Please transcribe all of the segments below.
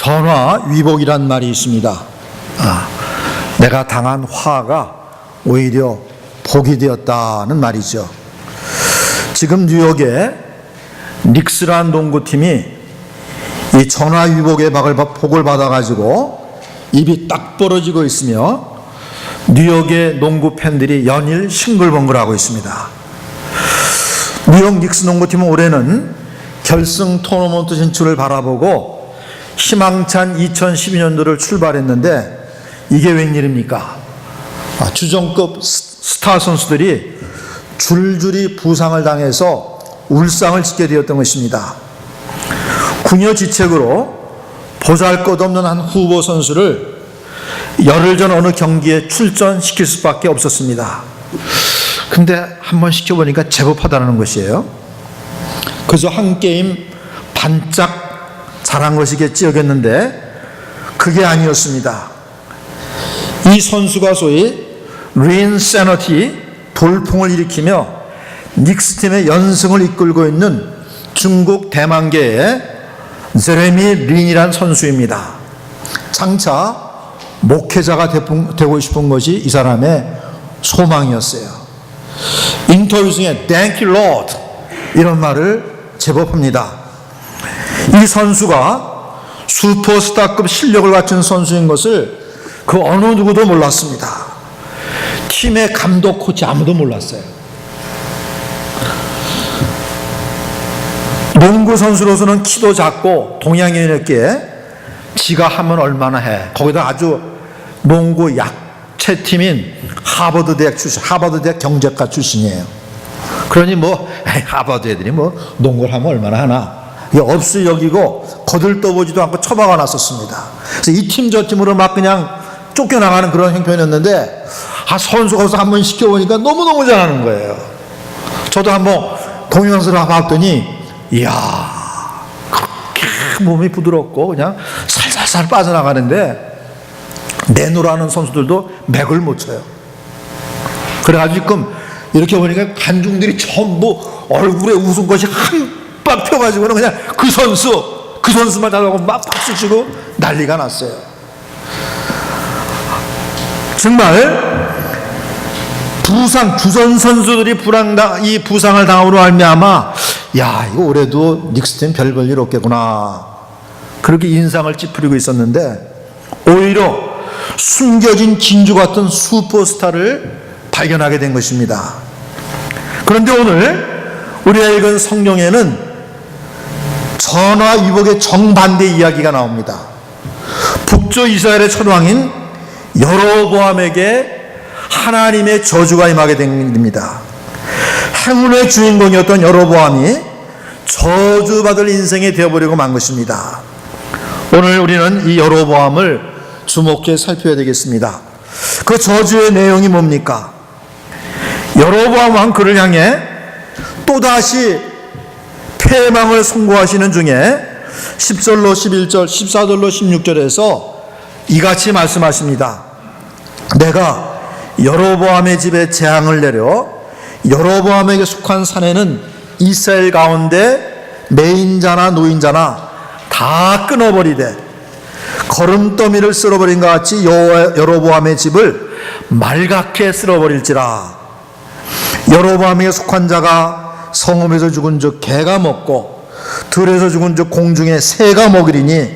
전화위복이란 말이 있습니다. 내가 당한 화가 오히려 복이 되었다는 말이죠. 지금 뉴욕에 닉스란 농구팀이 이 전화위복의 복을 받아가지고 입이 딱 벌어지고 있으며 뉴욕의 농구 팬들이 연일 싱글벙글하고 있습니다. 뉴욕 닉스 농구팀은 올해는 결승 토너먼트 진출을 바라보고 희망찬 2012년도를 출발했는데 이게 웬일입니까? 주전급 스타 선수들이 줄줄이 부상을 당해서 울상을 짓게 되었던 것입니다. 궁여지책으로 보잘것없는 한 후보 선수를 열흘 전 어느 경기에 출전시킬 수밖에 없었습니다. 근데 한번 시켜보니까 제법 하다는 것이에요. 그저 한 게임 반짝 잘한 것이겠지 여겼는데 그게 아니었습니다. 이 선수가 소위 린세너티 돌풍을 일으키며 닉스팀의 연승을 이끌고 있는 중국 대만계의 제레미 린이란 선수입니다. 장차 목회자가 되고 싶은 것이 이 사람의 소망이었어요. 인터뷰 중에 Thank you Lord 이런 말을 제법 합니다. 이 선수가 슈퍼스타급 실력을 갖춘 선수인 것을 그 어느 누구도 몰랐습니다. 팀의 감독 코치 아무도 몰랐어요. 농구 선수로서는 키도 작고 동양인이었기에 지가 하면 얼마나 해. 거기다 아주 농구 약체팀인 하버드 대학 경제과 출신이에요. 그러니 하버드 애들이 농구를 하면 얼마나 하나. 이게 없이 여기고 거들떠보지도 않고 처박아 놨었습니다. 그래서 이 팀 저 팀으로 막 그냥 쫓겨나가는 그런 형편이었는데 선수가 한 번 시켜보니까 너무너무 잘하는 거예요. 저도 한번 동영상을 봤더니 이야 그렇게 몸이 부드럽고 그냥 살살살 빠져나가는데 내노라는 선수들도 맥을 못 쳐요. 그래가지고 지금 이렇게 보니까 관중들이 전부 얼굴에 웃음꽃이 한박 펴가지고는 그냥 그 선수만 잘하고 막 박수 치고 난리가 났어요. 정말 주전 선수들이 이 부상을 당함으로 말미암아 이거 올해도 닉스팀 별 볼 일 없겠구나 그렇게 인상을 찌푸리고 있었는데 오히려 숨겨진 진주 같은 슈퍼스타를 발견하게 된 것입니다. 그런데 오늘 우리가 읽은 성경에는 전화위복의 정반대 이야기가 나옵니다. 북조 이스라엘의 첫 왕인 여로보암에게 하나님의 저주가 임하게 됩니다. 행운의 주인공이었던 여로보암이 저주받을 인생이 되어버리고 만 것입니다. 오늘 우리는 이 여로보암을 주목해 살펴야 되겠습니다. 그 저주의 내용이 뭡니까? 여로보암 왕 그를 향해 또다시 패망을 선고하시는 중에 10절로 11절 14절로 16절에서 이같이 말씀하십니다. 내가 여로보암의 집에 재앙을 내려 여로보암에게 속한 산에는 이스라엘 가운데 매인자나 노인자나 다 끊어버리되 거름더미를 쓸어버린 것 같이 여로보암의 집을 말갛게 쓸어버릴지라. 여로보암에게 속한 자가 성읍에서 죽은 즉 개가 먹고 들에서 죽은 즉 공중에 새가 먹으리니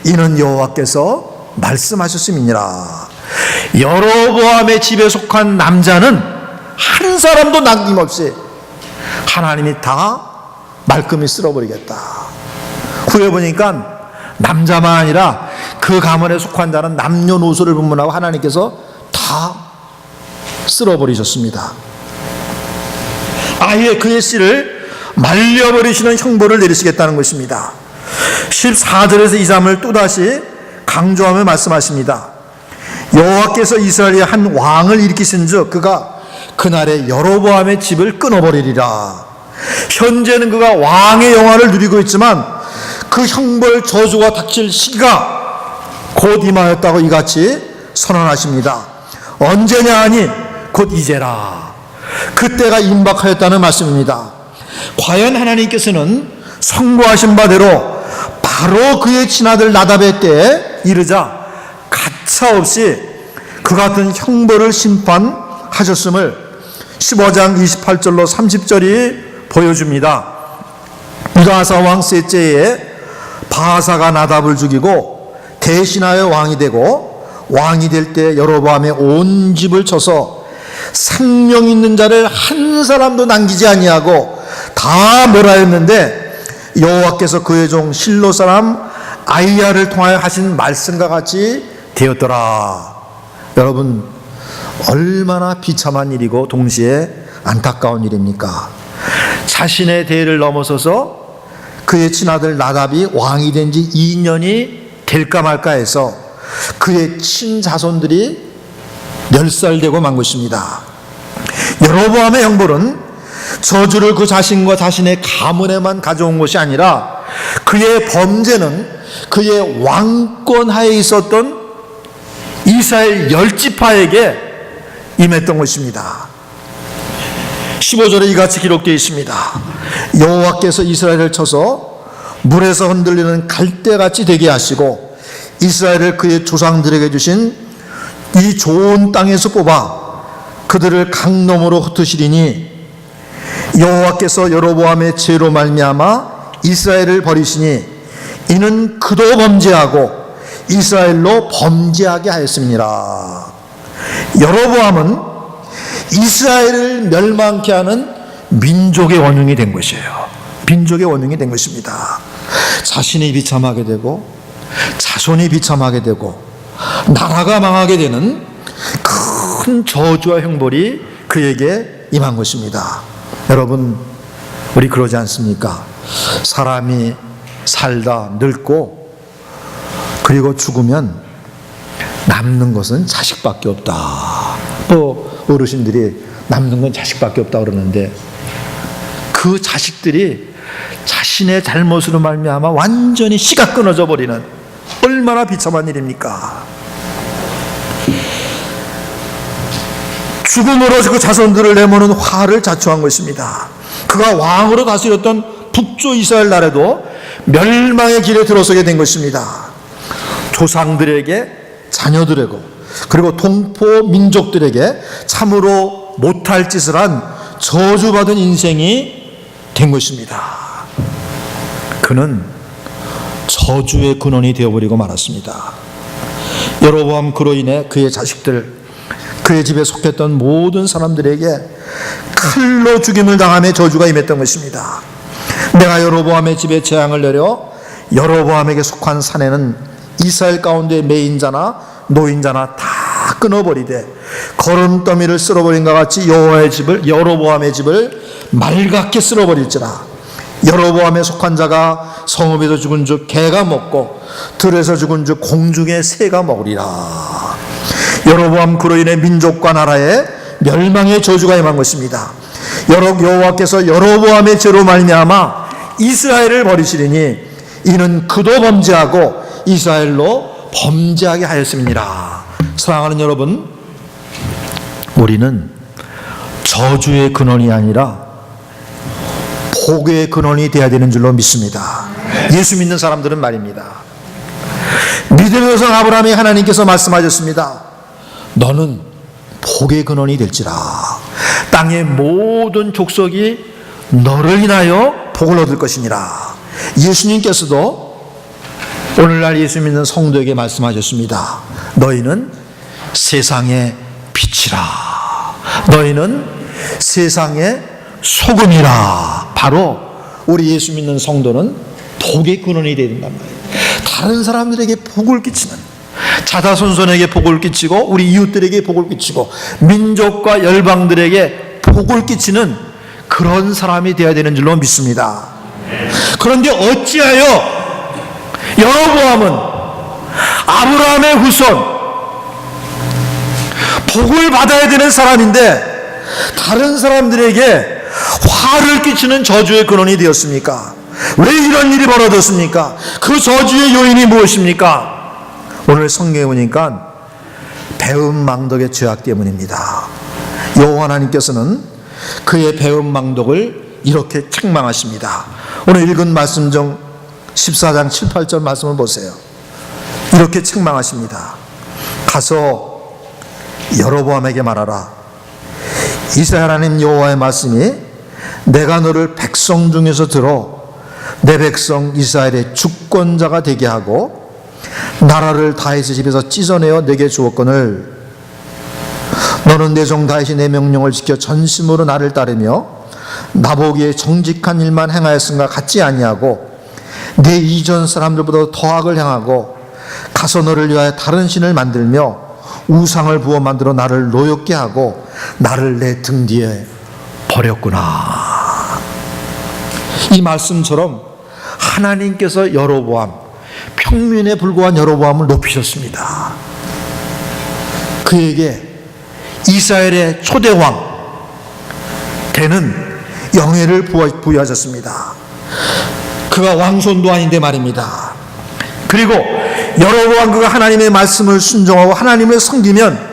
이는 여호와께서 말씀하셨음이니라. 여로보암의 집에 속한 남자는 한 사람도 남김없이 하나님이 다 말끔히 쓸어버리겠다. 후에 보니까 남자만 아니라 그 가문에 속한 자는 남녀노소를 분문하고 하나님께서 다 쓸어버리셨습니다. 아예 그의 씨를 말려버리시는 형벌을 내리시겠다는 것입니다. 14절에서 이 잠을 또다시 강조하며 말씀하십니다. 여호와께서 이스라엘에 한 왕을 일으키신즉 그가 그날에 여로보암의 집을 끊어버리리라. 현재는 그가 왕의 영화를 누리고 있지만 그 형벌 저주가 닥칠 시기가 곧 임하였다고 이같이 선언하십니다. 언제냐 하니 곧 이제라. 그때가 임박하였다는 말씀입니다. 과연 하나님께서는 선고하신 바대로 바로 그의 친아들 나답의 때에 이르자 가차없이 그 같은 형벌을 심판하셨음을 15장 28절로 30절이 보여줍니다. 미가사 왕 셋째에 바사가 나답을 죽이고 대신하여 왕이 되고, 왕이 될 때 여로보암의 온 집을 쳐서 생명 있는 자를 한 사람도 남기지 아니하고 다 멸하였는데, 여호와께서 그의 종 실로 사람 아이야를 통하여 하신 말씀과 같이 되었더라. 여러분, 얼마나 비참한 일이고 동시에 안타까운 일입니까? 자신의 대를 넘어서서 그의 친아들 나답이 왕이 된 지 2년이 될까 말까 해서 그의 친자손들이 멸살되고 만 것입니다. 여로보암의 형벌은 저주를 그 자신과 자신의 가문에만 가져온 것이 아니라 그의 범죄는 그의 왕권하에 있었던 이스라엘 10지파에게 임했던 것입니다. 15절에 이같이 기록되어 있습니다. 여호와께서 이스라엘을 쳐서 물에서 흔들리는 갈대같이 되게 하시고 이스라엘을 그의 조상들에게 주신 이 좋은 땅에서 뽑아 그들을 강놈으로 흩으시리니, 여호와께서 여로보암의 죄로 말미암아 이스라엘을 버리시니 이는 그도 범죄하고 이스라엘로 범죄하게 하였음이니라. 여로보암은 이스라엘을 멸망케 하는 민족의 원흉이 된 것이에요. 민족의 원흉이 된 것입니다. 자신이 비참하게 되고 자손이 비참하게 되고 나라가 망하게 되는 큰 저주와 형벌이 그에게 임한 것입니다. 여러분, 우리 그러지 않습니까? 사람이 살다 늙고 그리고 죽으면 남는 것은 자식밖에 없다. 또 어르신들이 남는 건 자식밖에 없다 그러는데, 그 자식들이 자신의 잘못으로 말미암아 완전히 씨가 끊어져 버리는, 얼마나 비참한 일입니까? 죽음으로 그 자손들을 내모는 화를 자초한 것입니다. 그가 왕으로 다스렸던 북조 이스라엘 나라도 멸망의 길에 들어서게 된 것입니다. 조상들에게, 자녀들에게, 그리고 동포 민족들에게 참으로 못할 짓을 한 저주받은 인생이 된 것입니다. 그는 저주의 근원이 되어버리고 말았습니다. 여로보암 그로 인해 그의 자식들, 그의 집에 속했던 모든 사람들에게 칼로 죽임을 당함에 저주가 임했던 것입니다. 내가 여로보암의 집에 재앙을 내려 여로보암에게 속한 산에는 이스라엘 가운데 매인자나 노인자나 다 끊어버리되 거름더미를 쓸어버린 것 같이 여로보암의 집을 맑게 쓸어버릴지라. 여로보암에 속한 자가 성읍에서 죽은 즉 개가 먹고 들에서 죽은 즉 공중의 새가 먹으리라. 여로보암 그로 인해 민족과 나라에 멸망의 저주가 임한 것입니다. 여호와께서 여로보암의 죄로 말미암아 이스라엘을 버리시리니 이는 그도 범죄하고 이스라엘로 범죄하게 하였음이니라. 사랑하는 여러분, 우리는 저주의 근원이 아니라 복의 근원이 되어야 되는 줄로 믿습니다. 예수 믿는 사람들은 말입니다. 믿음의 조상 아브라함이 하나님께서 말씀하셨습니다. 너는 복의 근원이 될지라. 땅의 모든 족속이 너를 인하여 복을 얻을 것이니라. 예수님께서도 오늘날 예수 믿는 성도에게 말씀하셨습니다. 너희는 세상의 빛이라. 너희는 세상의 소금이라. 바로 우리 예수 믿는 성도는 복의 근원이 되야 된단 말이에요. 다른 사람들에게 복을 끼치는, 자다손손에게 복을 끼치고 우리 이웃들에게 복을 끼치고 민족과 열방들에게 복을 끼치는 그런 사람이 되어야 되는 줄로 믿습니다. 그런데 어찌하여 여로보암은 아브라함의 후손, 복을 받아야 되는 사람인데 다른 사람들에게 화를 끼치는 저주의 근원이 되었습니까? 왜 이런 일이 벌어졌습니까? 그 저주의 요인이 무엇입니까? 오늘 성경에 보니까 배은망덕의 죄악 때문입니다. 여호와 하나님께서는 그의 배은망덕을 이렇게 책망하십니다. 오늘 읽은 말씀 중 14장 7, 8절 말씀을 보세요. 이렇게 책망하십니다. 가서 여로보암에게 말하라. 이스라엘 하나님 여호와의 말씀이 내가 너를 백성 중에서 들어 내 백성 이스라엘의 주권자가 되게 하고 나라를 다윗의 집에서 찢어내어 내게 주었거늘 너는 내 종 다윗이 내 명령을 지켜 전심으로 나를 따르며 나보기에 정직한 일만 행하였음과 같지 아니하고 내 이전 사람들보다 더 악을 행하고 가서 너를 위하여 다른 신을 만들며 우상을 부어 만들어 나를 노엽게 하고 나를 내 등 뒤에 버렸구나. 이 말씀처럼 하나님께서 여로보암, 평민에 불과한 여로보암을 높이셨습니다. 그에게 이스라엘의 초대왕 되는 영예를 부여하셨습니다. 그가 왕손도 아닌데 말입니다. 그리고 여로보암 그가 하나님의 말씀을 순종하고 하나님을 섬기면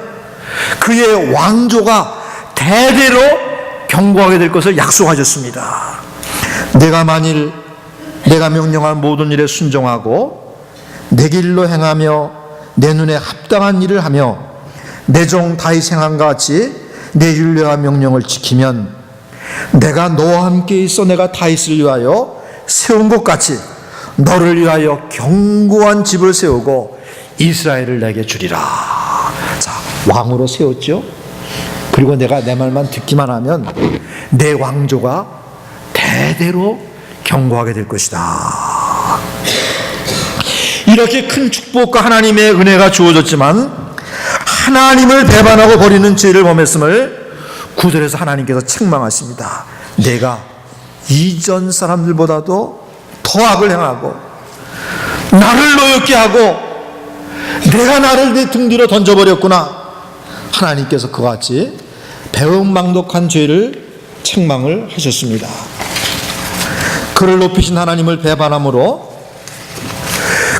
그의 왕조가 대대로 경고하게 될 것을 약속하셨습니다. 내가 만일 내가 명령한 모든 일에 순종하고 내 길로 행하며 내 눈에 합당한 일을 하며 내 종 다윗 행함과 같이 내 율례와 명령을 지키면 내가 너와 함께 있어 내가 다윗을 위하여 세운 것 같이 너를 위하여 견고한 집을 세우고 이스라엘을 내게 주리라. 자, 왕으로 세웠죠. 그리고 내가 내 말만 듣기만 하면 내 왕조가 대대로 견고하게 될 것이다. 이렇게 큰 축복과 하나님의 은혜가 주어졌지만 하나님을 배반하고 버리는 죄를 범했음을 9절에서 하나님께서 책망하십니다. 내가 이전 사람들보다도 더 악을 행하고 나를 노엽게 하고 내가 나를 내 등 뒤로 던져버렸구나. 하나님께서 그와 같이 배은망덕한 죄를 책망을 하셨습니다. 그를 높이신 하나님을 배반함으로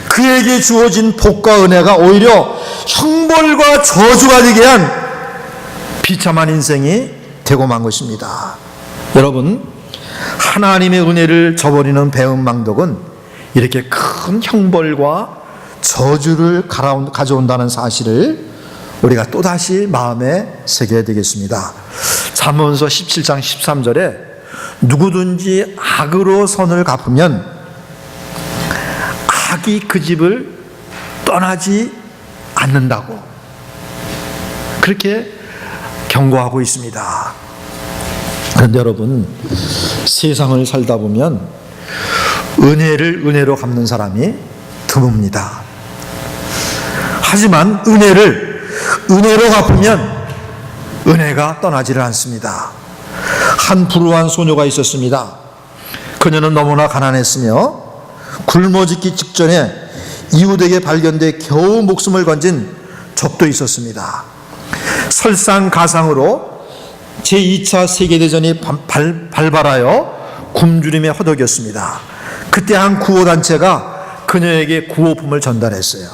그에게 주어진 복과 은혜가 오히려 형벌과 저주가 되게 한 비참한 인생이 되고 만 것입니다. 여러분, 하나님의 은혜를 저버리는 배은망덕은 이렇게 큰 형벌과 저주를 가져온다는 사실을 우리가 또다시 마음에 새겨야 되겠습니다. 잠언서 17장 13절에 누구든지 악으로 선을 갚으면 악이 그 집을 떠나지 않는다고 그렇게 경고하고 있습니다. 그런데 여러분, 세상을 살다 보면 은혜를 은혜로 갚는 사람이 드뭅니다. 하지만 은혜를 은혜로 갚으면 은혜가 떠나지를 않습니다. 한 불우한 소녀가 있었습니다. 그녀는 너무나 가난했으며 굶어 죽기 직전에 이웃에게 발견돼 겨우 목숨을 건진 적도 있었습니다. 설상가상으로 제2차 세계대전이 발발하여 굶주림에 허덕였습니다. 그때 한 구호단체가 그녀에게 구호품을 전달했어요.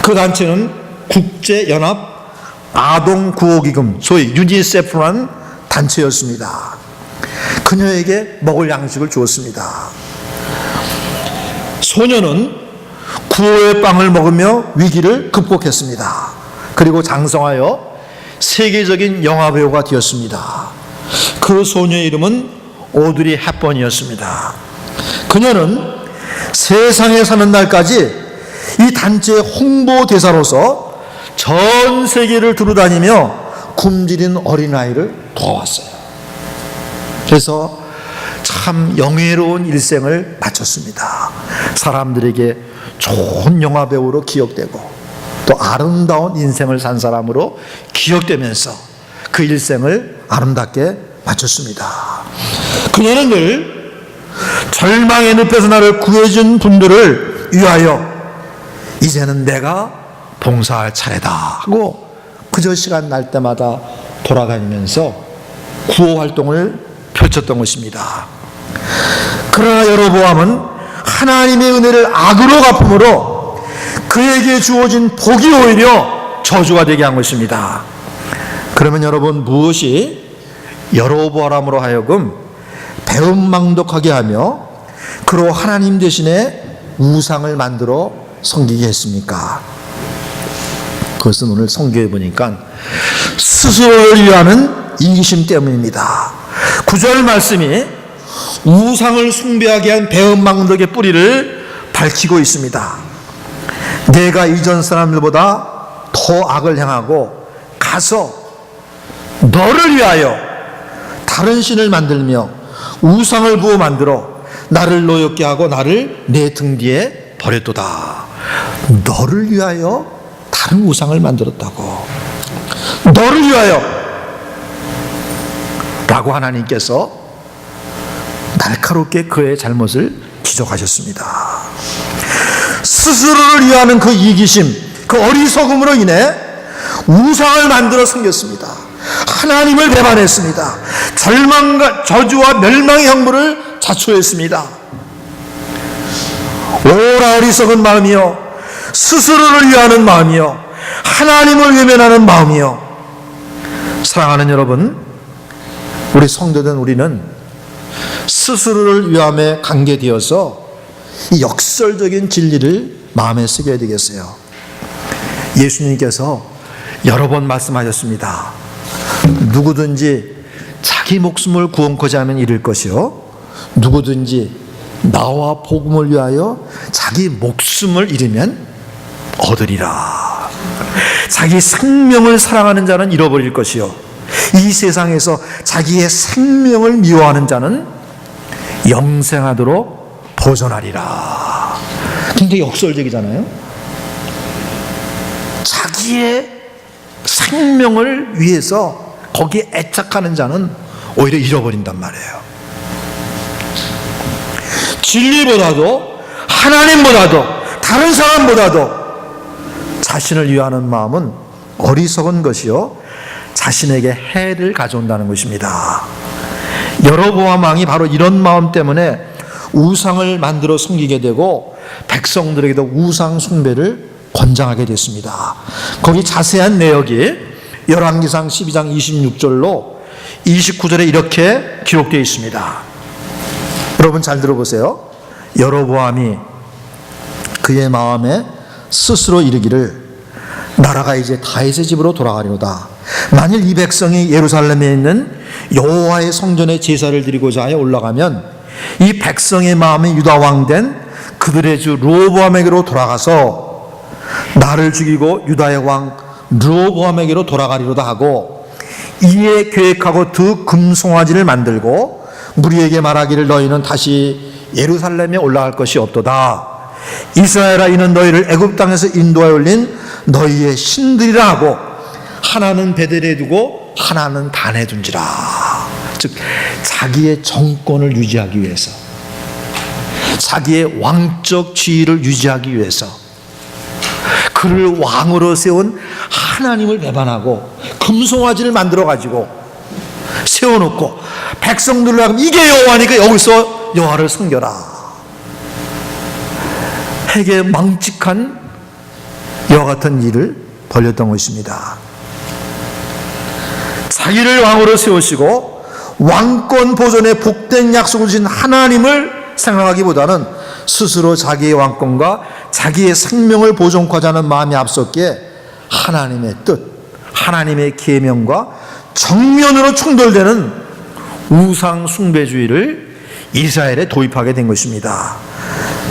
그 단체는 국제연합 아동구호기금, 소위 유니세프라는 단체였습니다. 그녀에게 먹을 양식을 주었습니다. 소녀는 구호의 빵을 먹으며 위기를 극복했습니다. 그리고 장성하여 세계적인 영화배우가 되었습니다. 그 소녀의 이름은 오드리 헵번이었습니다. 그녀는 세상에 사는 날까지 이 단체의 홍보대사로서 전 세계를 두루다니며 굶주린 어린아이를 도왔어요. 그래서 참 영예로운 일생을 마쳤습니다. 사람들에게 좋은 영화배우로 기억되고 또 아름다운 인생을 산 사람으로 기억되면서 그 일생을 아름답게 마쳤습니다. 그녀는 늘 절망의 늪에서 나를 구해준 분들을 위하여 이제는 내가 봉사할 차례다 하고 그저 시간 날 때마다 돌아다니면서 구호 활동을 펼쳤던 것입니다. 그러나 여로보암은 하나님의 은혜를 악으로 갚음으로 그에게 주어진 복이 오히려 저주가 되게 한 것입니다. 그러면 여러분, 무엇이 여로보암으로 하여금 배은망덕하게 하며 그로 하나님 대신에 우상을 만들어 섬기게 했습니까? 그것은 오늘 성경에 보니까 스스로를 위하는 이기심 때문입니다. 9절 말씀이 우상을 숭배하게 한 배은망덕의 뿌리를 밝히고 있습니다. 내가 이전 사람들보다 더 악을 행하고 가서 너를 위하여 다른 신을 만들며 우상을 부어 만들어 나를 노엽게 하고 나를 내 등 뒤에 버렸도다. 너를 위하여 다른 우상을 만들었다고. 너를 위하여 라고 하나님께서 날카롭게 그의 잘못을 지적하셨습니다. 스스로를 위하는 그 이기심, 그 어리석음으로 인해 우상을 만들어 섬겼습니다. 하나님을 배반했습니다. 절망과 저주와 멸망의 형벌을 자초했습니다. 오라 어리석은 마음이여, 스스로를 위하는 마음이여, 하나님을 외면하는 마음이여. 사랑하는 여러분, 우리 성도된 우리는 스스로를 위함에 관계되어서 이 역설적인 진리를 마음에 새겨야 되겠어요. 예수님께서 여러 번 말씀하셨습니다. 누구든지 자기 목숨을 구원코자 하면 잃을 것이요, 누구든지 나와 복음을 위하여 자기 목숨을 잃으면 얻으리라. 자기 생명을 사랑하는 자는 잃어버릴 것이요, 이 세상에서 자기의 생명을 미워하는 자는 영생하도록 보존하리라. 굉장히 역설적이잖아요. 자기의 생명을 위해서 거기에 애착하는 자는 오히려 잃어버린단 말이에요. 진리보다도 하나님보다도 다른 사람보다도 자신을 위하는 마음은 어리석은 것이요, 자신에게 해를 가져온다는 것입니다. 여로보암 왕이 바로 이런 마음 때문에 우상을 만들어 섬기게 되고 백성들에게도 우상 숭배를 권장하게 됐습니다. 거기 자세한 내역이 열왕기상 12장 26절로 29절에 이렇게 기록되어 있습니다. 여러분 잘 들어보세요. 여로보암이 그의 마음에 스스로 이르기를 나라가 이제 다윗의 집으로 돌아가리로다. 만일 이 백성이 예루살렘에 있는 여호와의 성전에 제사를 드리고자 하여 올라가면 이 백성의 마음이 유다 왕 된 그들의 주 르호보암에게로 돌아가서 나를 죽이고 유다의 왕 르호보암에게로 돌아가리로다 하고, 이에 계획하고 두 금송아지를 만들고 무리에게 말하기를 너희는 다시 예루살렘에 올라갈 것이 없도다. 이스라엘아, 이는 너희를 애굽 땅에서 인도하여 올린 너희의 신들이라 하고 하나는 베델에 두고 하나는 단에 둔지라. 즉 자기의 정권을 유지하기 위해서, 자기의 왕적 지위를 유지하기 위해서 그를 왕으로 세운 하나님을 배반하고 금송아지를 만들어 가지고 세워놓고 백성들로 하면 이게 여호와니까 여기서 여호와를 섬겨라. 핵에 망측한 이와 같은 일을 벌였던 것입니다. 자기를 왕으로 세우시고 왕권 보존에 복된 약속을 주신 하나님을 생각하기보다는 스스로 자기의 왕권과 자기의 생명을 보존하고자 하는 마음이 앞섰기에 하나님의 뜻, 하나님의 계명과 정면으로 충돌되는 우상 숭배주의를 이스라엘에 도입하게 된 것입니다.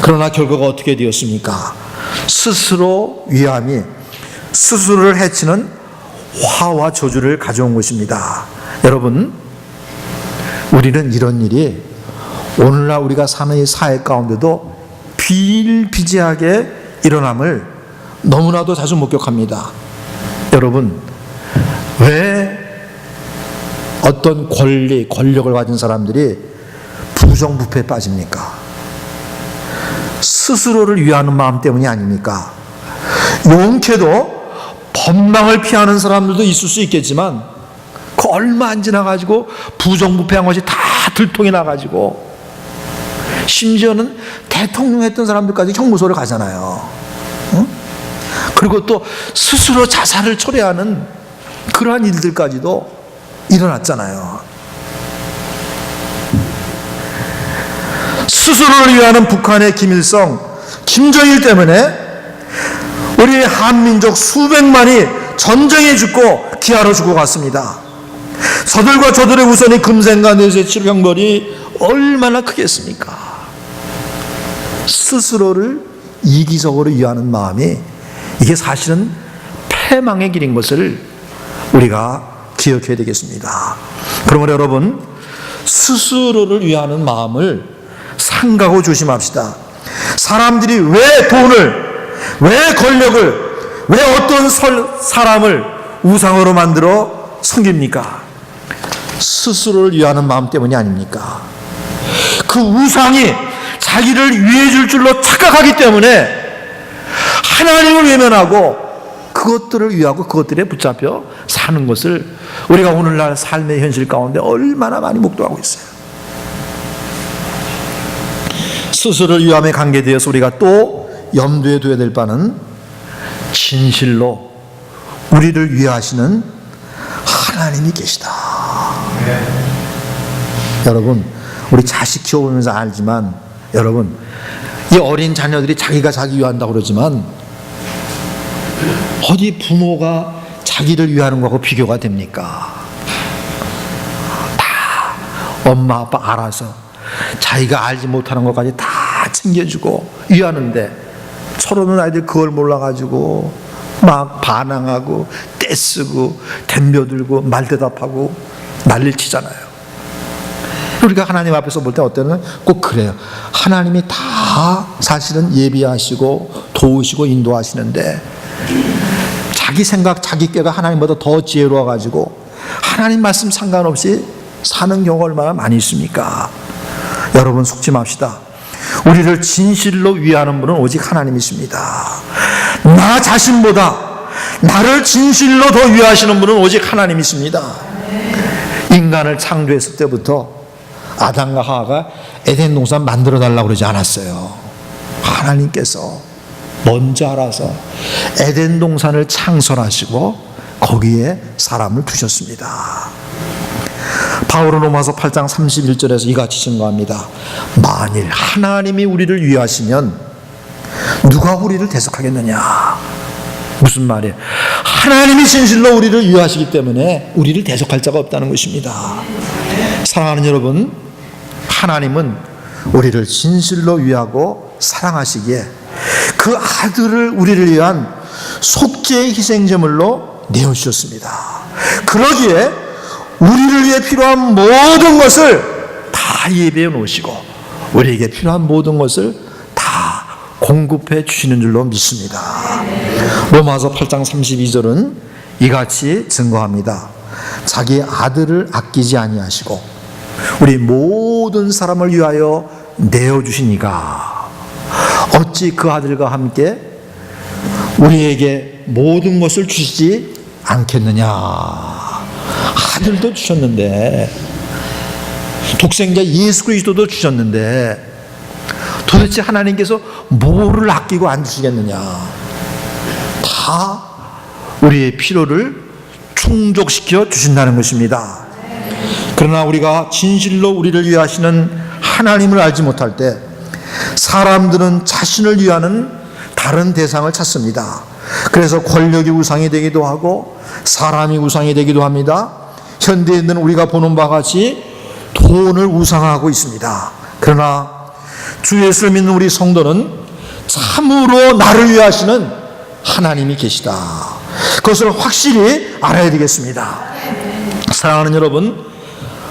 그러나 결과가 어떻게 되었습니까? 스스로 위함이 스스로를 해치는 화와 저주를 가져온 것입니다. 여러분, 우리는 이런 일이 오늘날 우리가 사는 이 사회 가운데도 비일비재하게 일어남을 너무나도 자주 목격합니다. 여러분, 왜 어떤 권리, 권력을 가진 사람들이 부정부패에 빠집니까? 스스로를 위하는 마음 때문이 아닙니까? 용케도 법망을 피하는 사람들도 있을 수 있겠지만 그 얼마 안 지나가지고 부정부패한 것이 다 들통이 나가지고 심지어는 대통령 했던 사람들까지 형무소를 가잖아요. 응? 그리고 또 스스로 자살을 초래하는 그러한 일들까지도 일어났잖아요. 스스로를 위하는 북한의 김일성, 김정일 때문에 우리 한민족 수백만이 전쟁에 죽고 기아로 죽어갔습니다. 저들과 저들의 우선이 금생과 뇌세 치료형벌이 얼마나 크겠습니까? 스스로를 이기적으로 위하는 마음이 이게 사실은 패망의 길인 것을 우리가 기억해야 되겠습니다. 그러므로 여러분, 스스로를 위하는 마음을 삼가고 조심합시다. 사람들이 왜 돈을, 왜 권력을, 왜 어떤 사람을 우상으로 만들어 섬깁니까? 스스로를 위하는 마음 때문이 아닙니까? 그 우상이 자기를 위해 줄 줄로 착각하기 때문에 하나님을 외면하고 그것들을 위하고 그것들에 붙잡혀 사는 것을 우리가 오늘날 삶의 현실 가운데 얼마나 많이 목도하고 있어요. 스스로를 위함에 관계되어서 우리가 또 염두에 둬야 될 바는 진실로 우리를 위하시는 하나님이 계시다. 여러분, 우리 자식 키워보면서 알지만, 여러분, 이 어린 자녀들이 자기가 자기 위한다고 그러지만 어디 부모가 자기를 위하는 거하고 비교가 됩니까? 다 엄마 아빠 알아서 자기가 알지 못하는 것까지 다 챙겨주고 위하는데 서로는 아이들 그걸 몰라가지고 막 반항하고 떼쓰고 덤벼들고 말대답하고 난리를 치잖아요. 우리가 하나님 앞에서 볼 때 어때는 꼭 그래요. 하나님이 다 사실은 예비하시고 도우시고 인도하시는데 자기 생각, 자기 꾀가 하나님보다 더 지혜로워가지고 하나님 말씀 상관없이 사는 경우가 얼마나 많이 있습니까? 여러분, 속지 맙시다. 우리를 진실로 위하는 분은 오직 하나님이십니다. 나 자신보다 나를 진실로 더 위하시는 분은 오직 하나님이십니다. 인간을 창조했을 때부터 아담과 하와가 에덴 동산 만들어 달라고 그러지 않았어요. 하나님께서 먼저 알아서 에덴 동산을 창설하시고 거기에 사람을 두셨습니다. 바울은 로마서 8장 31절에서 이같이 증거합니다. 만일 하나님이 우리를 위하시면 누가 우리를 대적하겠느냐? 무슨 말이에요? 하나님이 진실로 우리를 위하시기 때문에 우리를 대적할 자가 없다는 것입니다. 사랑하는 여러분, 하나님은 우리를 진실로 위하고 사랑하시기에 그 아들을 우리를 위한 속죄의 희생제물로 내어주셨습니다. 그러기에 우리를 위해 필요한 모든 것을 다 예비해 놓으시고 우리에게 필요한 모든 것을 다 공급해 주시는 줄로 믿습니다. 로마서 8장 32절은 이같이 증거합니다. 자기 아들을 아끼지 아니하시고 우리 모든 사람을 위하여 내어주시니까 어찌 그 아들과 함께 우리에게 모든 것을 주시지 않겠느냐. 아들도 주셨는데, 독생자 예수 그리스도도 주셨는데 도대체 하나님께서 뭐를 아끼고 안 주시겠느냐. 다 우리의 필요를 충족시켜 주신다는 것입니다. 그러나 우리가 진실로 우리를 위하시는 하나님을 알지 못할 때 사람들은 자신을 위하는 다른 대상을 찾습니다. 그래서 권력이 우상이 되기도 하고 사람이 우상이 되기도 합니다. 현대에 있는 우리가 보는 바와 같이 돈을 우상화하고 있습니다. 그러나 주 예수를 믿는 우리 성도는 참으로 나를 위하시는 하나님이 계시다. 그것을 확실히 알아야 되겠습니다. 사랑하는 여러분,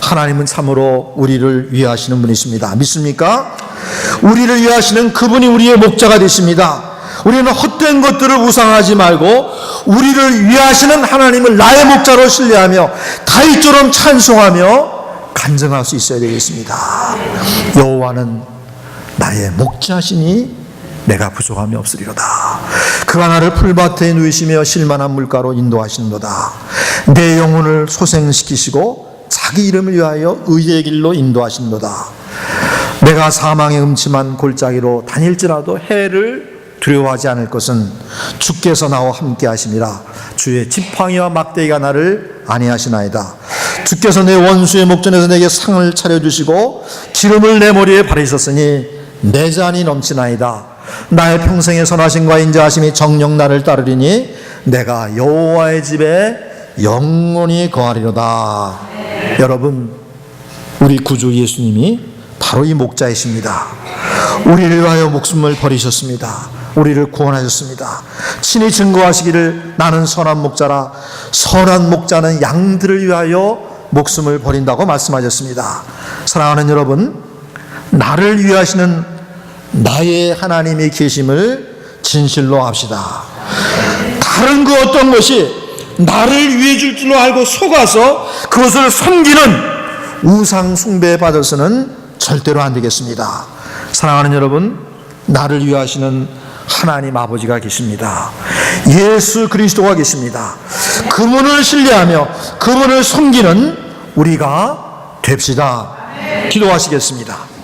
하나님은 참으로 우리를 위하시는 분이십니다. 믿습니까? 우리를 위하시는 그분이 우리의 목자가 되십니다. 우리는 헛된 것들을 우상하지 말고 우리를 위하시는 하나님을 나의 목자로 신뢰하며 다윗처럼 찬송하며 간증할 수 있어야 되겠습니다. 여호와는 나의 목자시니 내가 부족함이 없으리로다. 그가 나를 풀밭에 누이시며 실만한 물가로 인도하시는도다. 내 영혼을 소생시키시고 자기 이름을 위하여 의의 길로 인도하시는도다. 내가 사망의 음침한 골짜기로 다닐지라도 해를 두려워하지 않을 것은 주께서 나와 함께 하심이라. 주의 지팡이와 막대기가 나를 안위하시나이다. 주께서 내 원수의 목전에서 내게 상을 차려주시고 기름을 내 머리에 바르셨으니 내 잔이 넘치나이다. 나의 평생의 선하심과 인자하심이 정녕 나를 따르리니 내가 여호와의 집에 영원히 거하리로다. 여러분, 우리 구주 예수님이 바로 이 목자이십니다. 우리를 위하여 목숨을 버리셨습니다. 우리를 구원하셨습니다. 친히 증거하시기를 나는 선한 목자라. 선한 목자는 양들을 위하여 목숨을 버린다고 말씀하셨습니다. 사랑하는 여러분, 나를 위하시는 나의 하나님이 계심을 진실로 압시다. 다른 그 어떤 것이 나를 위해 줄 줄로 알고 속아서 그것을 섬기는 우상 숭배에 빠져서는 절대로 안 되겠습니다. 사랑하는 여러분, 나를 위하시는 하나님 아버지가 계십니다. 예수 그리스도가 계십니다. 그분을 신뢰하며 그분을 섬기는 우리가 됩시다. 기도하시겠습니다.